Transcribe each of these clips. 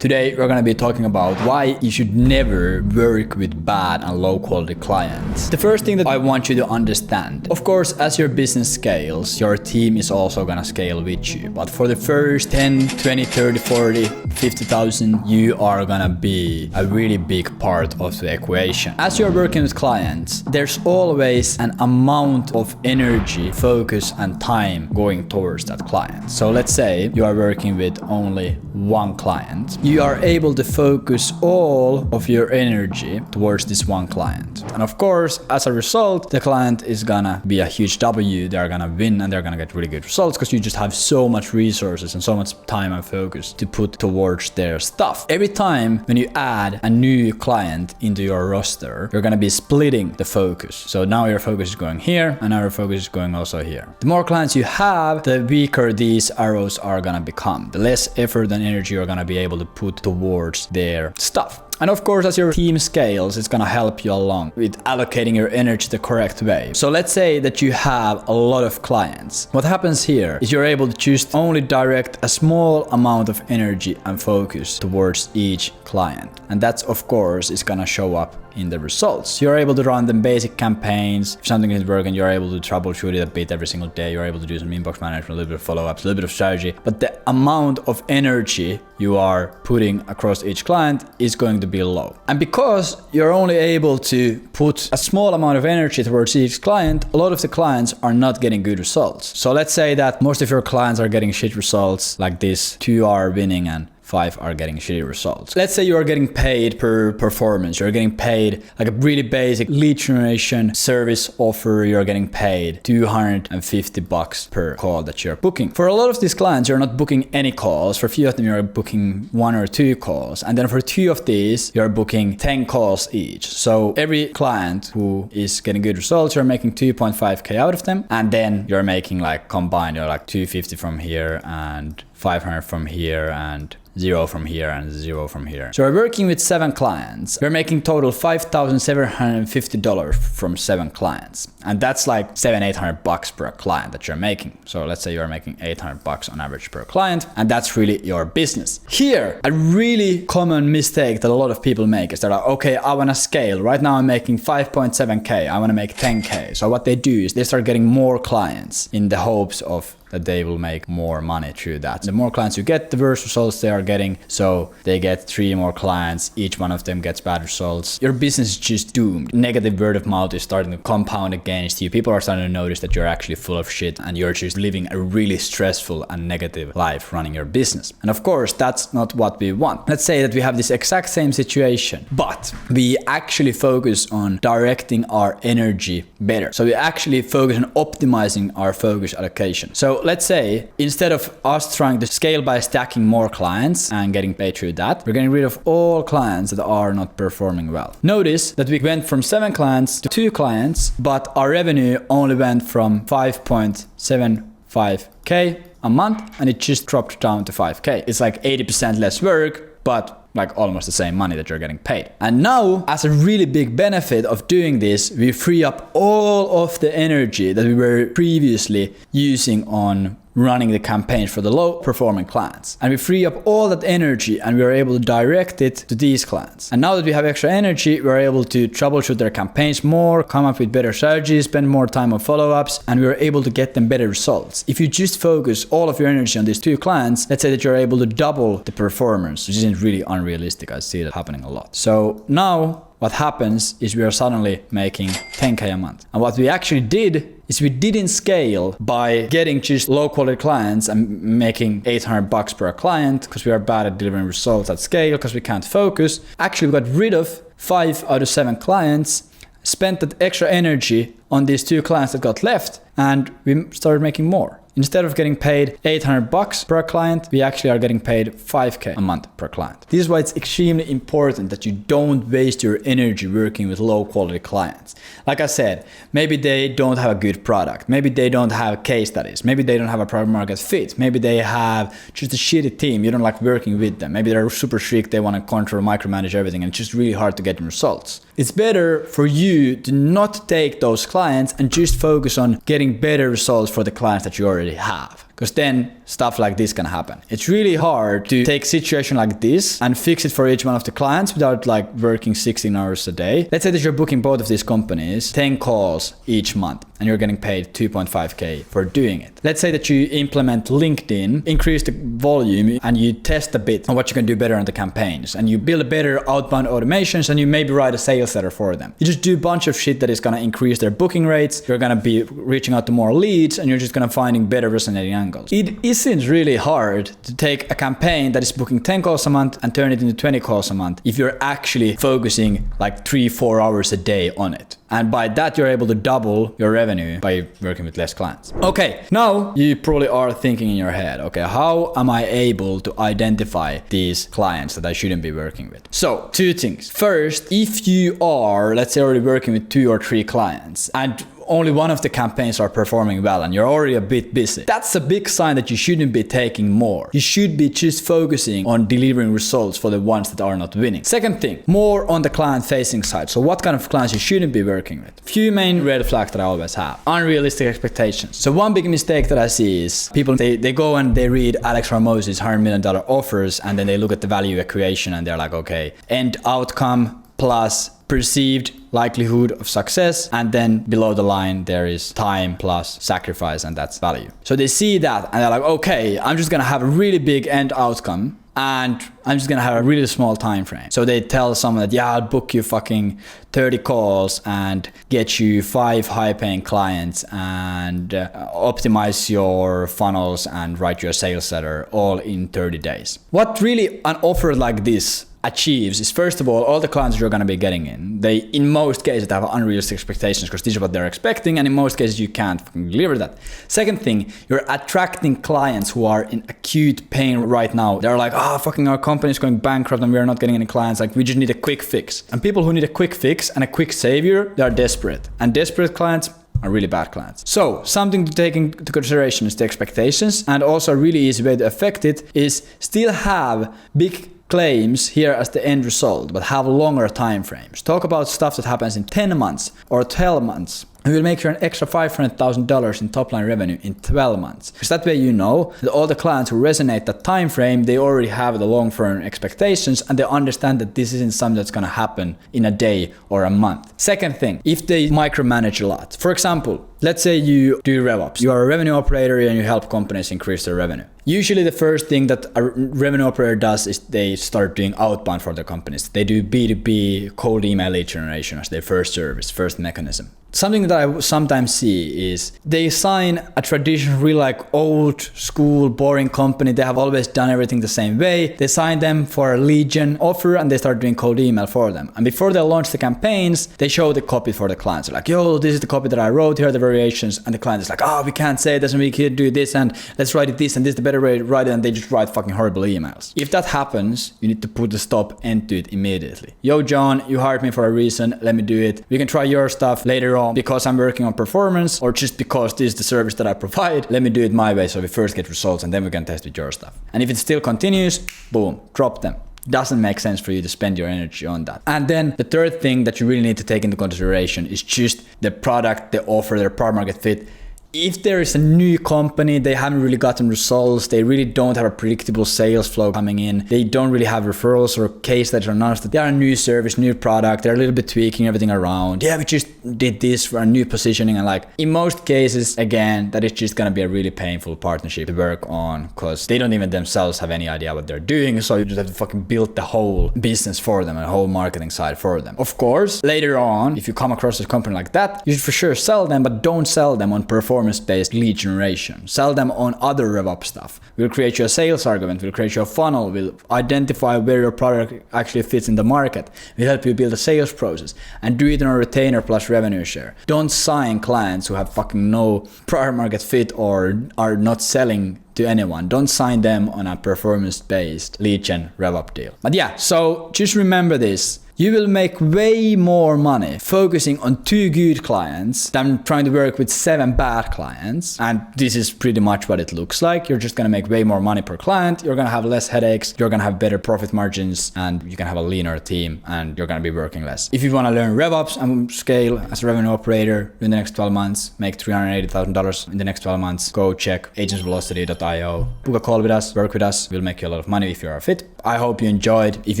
Today we're going to be talking about why you should never work with bad and low quality clients. The first thing that I want you to understand, of course, as your business scales, your team is also going to scale with you. But for the first 10, 20, 30, 40, 50,000, you are going to be a really big part of the equation. As you're working with clients, there's always an amount of energy, focus and time going towards that client. So let's say you are working with only one client. You are able to focus all of your energy towards this one client. And of course, as a result, the client is gonna be a huge W. They're gonna win and they're gonna get really good results because you just have so much resources and so much time and focus to put towards their stuff. Every time when you add a new client into your roster, you're gonna be splitting the focus. So now your focus is going here and now your focus is going also here. The more clients you have, the weaker these arrows are gonna become. The less effort and energy you're gonna be able to put towards their stuff. And of course, as your team scales, it's gonna help you along with allocating your energy the correct way. So let's say that you have a lot of clients. What happens here is you're able to choose only direct a small amount of energy and focus towards each client. And that's, of course, is gonna show up in the results. You're able to run the basic campaigns. If something isn't working, you're able to troubleshoot it a bit every single day. You're able to do some inbox management, a little bit of follow-ups, a little bit of strategy. But the amount of energy you are putting across each client is going to be low. And because you're only able to put a small amount of energy towards each client, a lot of the clients are not getting good results. So let's say that most of your clients are getting shit results like this. 2 are winning and 5 are getting shitty results. Let's say you are getting paid per performance. You're getting paid like a really basic lead generation service offer. You're getting paid $250 per call that you're booking. For a lot of these clients, you're not booking any calls. For a few of them, you're booking 1 or 2 calls. And then for 2 of these, you're booking 10 calls each. So every client who is getting good results, you're making 2.5K out of them. And then you're making like combined, you're like 250 from here and 500 from here and 0 from here and 0 from here. So we're working with 7 clients. We're making total $5,750 from 7 clients. And that's like $700-800 per client that you're making. So let's say you're making $800 on average per client, and that's really your business. Here, a really common mistake that a lot of people make is they're like, okay, I wanna scale. Right now I'm making 5.7K. I wanna make 10K. So what they do is they start getting more clients in the hopes of that they will make more money through that. The more clients you get, the worse results they are getting. So they get 3 more clients, each one of them gets bad results. Your business is just doomed. Negative word of mouth is starting to compound against you. People are starting to notice that you're actually full of shit and you're just living a really stressful and negative life running your business. And of course, that's not what we want. Let's say that we have this exact same situation, but we actually focus on directing our energy better. So we actually focus on optimizing our focus allocation. So let's say instead of us trying to scale by stacking more clients and getting paid through that, we're getting rid of all clients that are not performing well. Notice that we went from 7 clients to 2 clients, but our revenue only went from 5.75K a month and it just dropped down to 5K. It's like 80% less work, but like almost the same money that you're getting paid. And now, as a really big benefit of doing this, we free up all of the energy that we were previously using on running the campaigns for the low performing clients. And we free up all that energy and we are able to direct it to these clients. And now that we have extra energy, we're able to troubleshoot their campaigns more, come up with better strategies, spend more time on follow-ups, and we're able to get them better results. If you just focus all of your energy on these 2 clients, let's say that you're able to double the performance, which isn't really unrealistic. I see that happening a lot. So now what happens is we are suddenly making 10K a month. And what we actually did is we didn't scale by getting just low quality clients and making $800 per client because we are bad at delivering results at scale because we can't focus. Actually, we got rid of 5 out of 7 clients, spent that extra energy on these 2 clients that got left, and we started making more. Instead of getting paid $800 per client, we actually are getting paid 5K a month per client. This is why it's extremely important that you don't waste your energy working with low quality clients. Like I said, maybe they don't have a good product. Maybe they don't have case studies. Maybe they don't have a product market fit. Maybe they have just a shitty team. You don't like working with them. Maybe they're super strict. They want to control, micromanage everything, and it's just really hard to get them results. It's better for you to not take those clients and just focus on getting better results for the clients that you already have. Because then stuff like this can happen. It's really hard to take a situation like this and fix it for each one of the clients without like working 16 hours a day. Let's say that you're booking both of these companies 10 calls each month and you're getting paid 2.5k for doing it. Let's say that you implement LinkedIn, increase the volume, and you test a bit on what you can do better on the campaigns, and you build better outbound automations, and you maybe write a sales letter for them. You just do a bunch of shit that is gonna increase their booking rates. You're gonna be reaching out to more leads, and you're just gonna finding better resonating angles. It isn't really hard to take a campaign that is booking 10 calls a month and turn it into 20 calls a month if you're actually focusing like 3-4 hours a day on it. And by that, you're able to double your revenue by working with less clients. Okay, now you probably are thinking in your head, okay, how am I able to identify these clients that I shouldn't be working with? So, 2 things. First, if you are, let's say, already working with 2 or 3 clients and only one of the campaigns are performing well and you're already a bit busy, that's a big sign that you shouldn't be taking more. You should be just focusing on delivering results for the ones that are not winning. Second thing, more on the client facing side. So what kind of clients you shouldn't be working with? Few main red flags that I always have. Unrealistic expectations. So one big mistake that I see is people, they go and they read Alex Hormozi's $100 million offers, and then they look at the value equation and they're like, okay, end outcome plus perceived likelihood of success, and then below the line there is time plus sacrifice, and that's value. So they see that and they're like, okay, I'm just gonna have a really big end outcome and I'm just gonna have a really small time frame. So they tell someone that, yeah, I'll book you fucking 30 calls and get you 5 high paying clients and optimize your funnels and write your sales letter all in 30 days. What really an offer like this achieves is, first of all the clients you're going to be getting they in most cases have unrealistic expectations because these are what they're expecting, and in most cases you can't deliver that. Second thing, you're attracting clients who are in acute pain right now. They're like, fucking our company is going bankrupt and we are not getting any clients, like we just need a quick fix. And people who need a quick fix and a quick savior, they are desperate, and desperate clients are really bad clients. So something to take into consideration is the expectations, and also a really easy way to affect it is still have big claims here as the end result, but have longer time frames. Talk about stuff that happens in 10 months or 12 months. And we'll make you an extra $500,000 in top line revenue in 12 months. Because that way you know that all the clients who resonate that time frame, they already have the long-term expectations and they understand that this isn't something that's going to happen in a day or a month. Second thing, if they micromanage a lot. For example, let's say you do RevOps. You are a revenue operator and you help companies increase their revenue. Usually the first thing that a revenue operator does is they start doing outbound for their companies. They do B2B cold email lead generation as their first service, first mechanism. Something that I sometimes see is they sign a traditional, really like old school, boring company. They have always done everything the same way. They sign them for a lead gen offer and they start doing cold email for them. And before they launch the campaigns, they show the copy for the clients. They're like, yo, this is the copy that I wrote. Here are the variations. And the client is like, we can't say it. Doesn't make it do this. And let's write it this. And this is the better way to write it. And they just write fucking horrible emails. If that happens, you need to put the stop end to it immediately. Yo, John, you hired me for a reason. Let me do it. We can try your stuff later on because I'm working on performance, or just because this is the service that I provide. Let me do it my way so we first get results and then we can test with your stuff. And if it still continues, boom, drop them. Doesn't make sense for you to spend your energy on that. And then the third thing that you really need to take into consideration is just the product, the offer, their product market fit. If there is a new company, they haven't really gotten results, they really don't have a predictable sales flow coming in, they don't really have referrals or case that are announced, they are a new service, new product, they're a little bit tweaking everything around. Yeah, we just did this for a new positioning, and like in most cases, again, that is just gonna be a really painful partnership to work on because they don't even themselves have any idea what they're doing. So you just have to fucking build the whole business for them and the whole marketing side for them. Of course, later on, if you come across a company like that, you should for sure sell them, but don't sell them on performance-based lead generation. Sell them on other RevOps stuff. We'll create you a sales argument, we'll create you a funnel, we'll identify where your product actually fits in the market, we'll help you build a sales process, and do it on a retainer plus revenue share. Don't sign clients who have fucking no product market fit or are not selling to anyone. Don't sign them on a performance-based lead gen RevOps deal. But yeah, so just remember this. You will make way more money focusing on 2 good clients than trying to work with 7 bad clients. And this is pretty much what it looks like. You're just gonna make way more money per client. You're gonna have less headaches. You're gonna have better profit margins, and you can have a leaner team, and you're gonna be working less. If you wanna learn RevOps and scale as a revenue operator in the next 12 months, make $380,000 in the next 12 months, go check agentsvelocity.io. Book a call with us, work with us. We'll make you a lot of money if you're a fit. I hope you enjoyed. If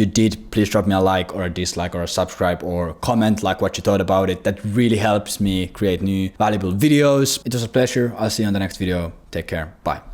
you did, please drop me a like or a dislike or a subscribe or comment like what you thought about it. That really helps me create new valuable videos. It was a pleasure. I'll see you on the next video. Take care. Bye.